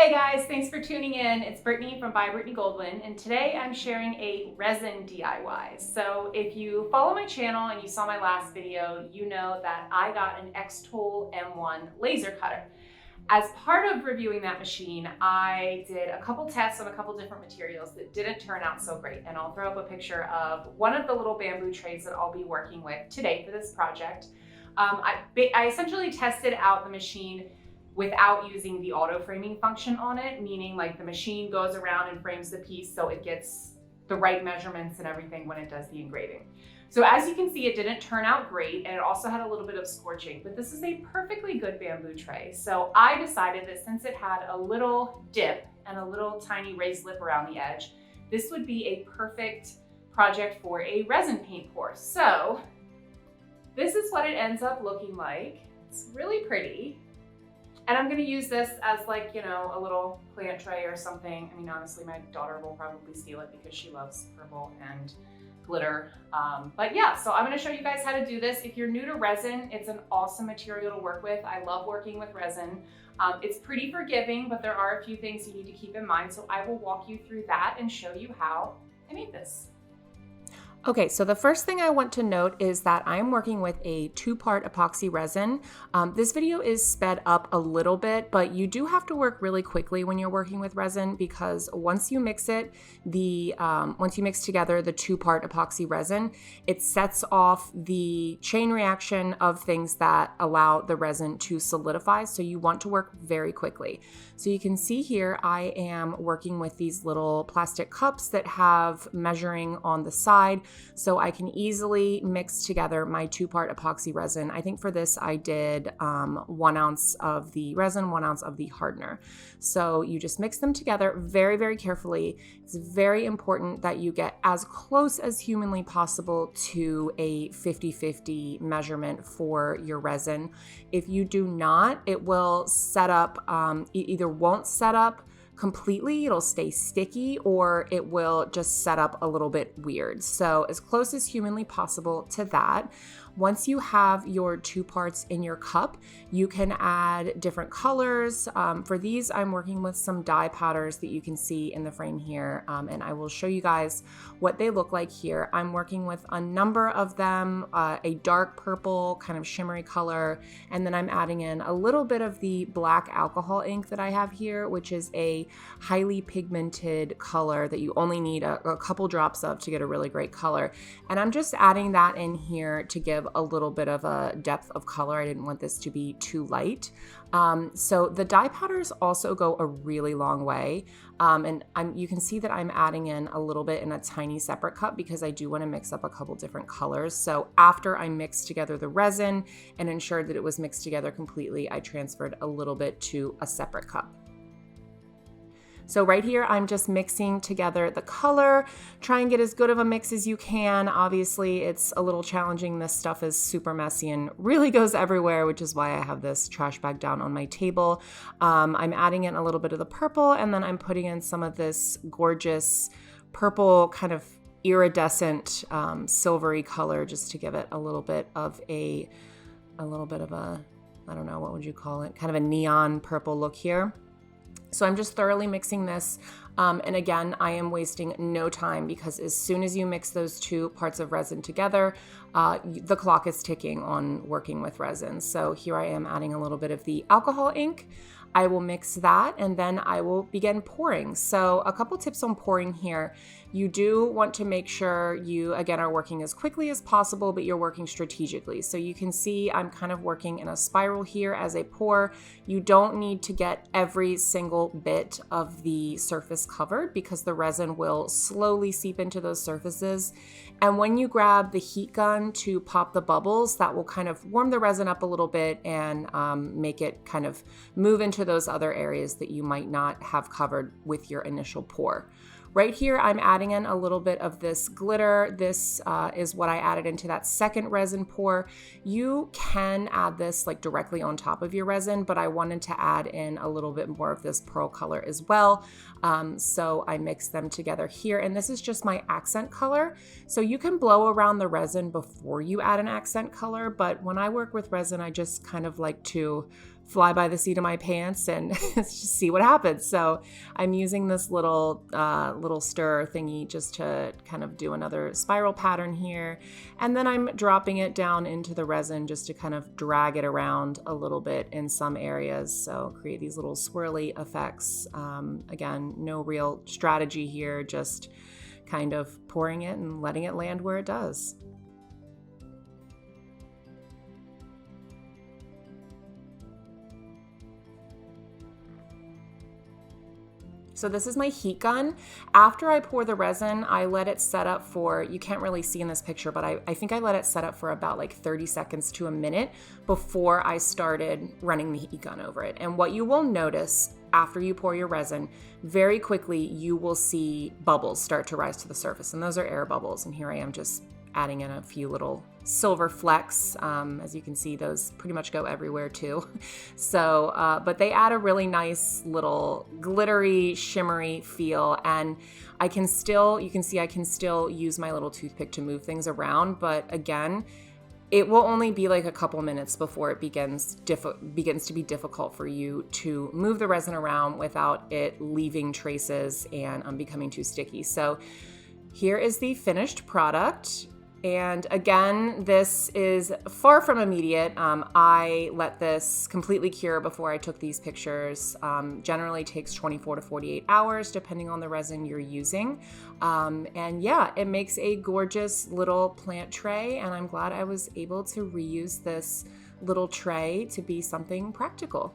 Hey guys, thanks for tuning in. It's Brittany from By Brittany Goldwyn, and today I'm sharing a resin DIY. So if you follow my channel and you saw my last video, you know that I got an X-Tool M1 laser cutter. As part of reviewing that machine, I did a couple tests on a couple different materials that didn't turn out so great, and I'll throw up a picture of one of the little bamboo trays that I'll be working with today for this project. I essentially tested out the machine without using the auto framing function on it, meaning like the machine goes around and frames the piece so it gets the right measurements and everything when it does the engraving. So as you can see, it didn't turn out great, and it also had a little bit of scorching, but this is a perfectly good bamboo tray. So I decided that since it had a little dip and a little tiny raised lip around the edge, this would be a perfect project for a resin paint pour. So this is what it ends up looking like. It's really pretty. And I'm gonna use this as like, you know, a little plant tray or something. I mean, honestly, my daughter will probably steal it because she loves purple and glitter. But yeah, so I'm gonna show you guys how to do this. If you're new to resin, it's an awesome material to work with. I love working with resin. It's pretty forgiving, but there are a few things you need to keep in mind. So I will walk you through that and show you how I made this. Okay, so the first thing I want to note is that I'm working with a 2-part epoxy resin. This video is sped up a little bit, but you do have to work really quickly when you're working with resin because once you mix it, once you mix together the 2-part epoxy resin, it sets off the chain reaction of things that allow the resin to solidify. So you want to work very quickly. So you can see here, I am working with these little plastic cups that have measuring on the side. So I can easily mix together my 2-part epoxy resin. I think for this I did 1 ounce of the resin, 1 ounce of the hardener. So you just mix them together very, very carefully. It's very important that you get as close as humanly possible to a 50-50 measurement for your resin. If you do not, it will set up, it either won't set up completely, it'll stay sticky, or it will just set up a little bit weird. So as close as humanly possible to that. Once you have your 2 parts in your cup, you can add different colors. For these, I'm working with some dye powders that you can see in the frame here, and I will show you guys what they look like here. I'm working with a number of them, a dark purple kind of shimmery color, and then I'm adding in a little bit of the black alcohol ink that I have here, which is a highly pigmented color that you only need a couple drops of to get a really great color. And I'm just adding that in here to give a little bit of a depth of color. I didn't want this to be too light. So the dye powders also go a really long way. And you can see that I'm adding in a little bit in a tiny separate cup because I do want to mix up a couple different colors. So after I mixed together the resin and ensured that it was mixed together completely, I transferred a little bit to a separate cup. So right here, I'm just mixing together the color, try and get as good of a mix as you can. Obviously, it's a little challenging. This stuff is super messy and really goes everywhere, which is why I have this trash bag down on my table. I'm adding in a little bit of the purple, and then I'm putting in some of this gorgeous purple kind of iridescent silvery color just to give it a little bit of a, I don't know, what would you call it? Kind of a neon purple look here. So I'm just thoroughly mixing this. And again, I am wasting no time because as soon as you mix those 2 parts of resin together, the clock is ticking on working with resin. So here I am adding a little bit of the alcohol ink. I will mix that and then I will begin pouring. So a couple tips on pouring here. You do want to make sure you, again, are working as quickly as possible, but you're working strategically. So you can see I'm kind of working in a spiral here as I pour. You don't need to get every single bit of the surface covered because the resin will slowly seep into those surfaces. And when you grab the heat gun to pop the bubbles, that will kind of warm the resin up a little bit and make it kind of move into those other areas that you might not have covered with your initial pour. Right here, I'm adding in a little bit of this glitter. This is what I added into that second resin pour. You can add this like directly on top of your resin, but I wanted to add in a little bit more of this pearl color as well. So I mixed them together here, and this is just my accent color. So you can blow around the resin before you add an accent color, but when I work with resin, I just kind of like to fly by the seat of my pants and just see what happens. So I'm using this little stir thingy just to kind of do another spiral pattern here. And then I'm dropping it down into the resin just to kind of drag it around a little bit in some areas. So create these little swirly effects. Again, no real strategy here, just kind of pouring it and letting it land where it does. So this is my heat gun. After I pour the resin, I let it set up for, you can't really see in this picture, but I think I let it set up for about like 30 seconds to a minute before I started running the heat gun over it. And what you will notice after you pour your resin, very quickly you will see bubbles start to rise to the surface, and those are air bubbles. And here I am just adding in a few little silver flecks. As you can see, those pretty much go everywhere too. So, but they add a really nice little glittery, shimmery feel. And you can see I can still use my little toothpick to move things around. But again, it will only be like a couple minutes before it begins to be difficult for you to move the resin around without it leaving traces and becoming too sticky. So here is the finished product. And again, this is far from immediate. I let this completely cure before I took these pictures. Generally takes 24 to 48 hours, depending on the resin you're using. And yeah, it makes a gorgeous little plant tray, and I'm glad I was able to reuse this little tray to be something practical.